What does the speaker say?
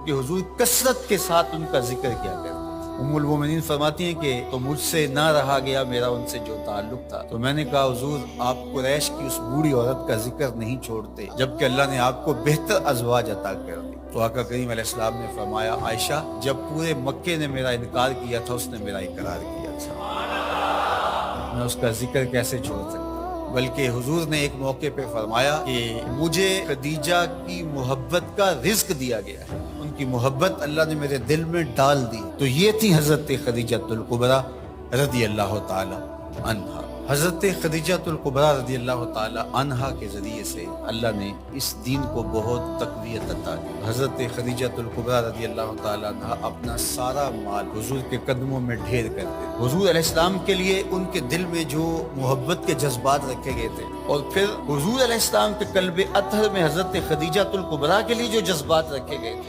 कि हुजूर कसरत के साथ उनका जिक्र किया करते। उम्मुल मोमिनीन फरमाती हैं कि तो मुझसे ना रहा गया मेरा उनसे जो ताल्लुक था, तो मैंने कहा हुजूर आप कुरैश की उस बूढ़ी औरत का जिक्र नहीं छोड़ते जबकि अल्लाह ने आपको बेहतर अज़वाज अता कर दी। तो आका करीम अलैहिस्सलाम ने फरमाया, आयशा जब पूरे मक्के ने मेरा इनकार किया था उसने मेरा इकरार किया था, मैं उसका जिक्र कैसे छोड़ सकता। बल्कि हुजूर ने एक मौके पे फरमाया कि मुझे खदीजा की मोहब्बत का रिज्क दिया गया है, उनकी मोहब्बत अल्लाह ने मेरे दिल में डाल दी। तो ये थी हजरत खदीजतुल कुबरा रदी अल्लाह ताला अन्हा। हजरत खदीजतुल कुबरा रदी अल्लाह ताला अन्हा के जरिए से अल्लाह ने इस दीन को बहुत तक़वियत अता की। हजरत खदीजतुल कुबरा रदी अल्लाह ताला अन्हा अपना सारा माल हुजूर के कदमों में ढेर करते। हुजूर अलैहिस्सलाम के लिए उनके दिल में जो मोहब्बत के जज्बात रखे गए थे, और फिर हुजूर अलैहिस्सलाम के कल्बे अतहर में हजरत खदीजतुल कुबरा के लिए जो जज्बात रखे गए थे,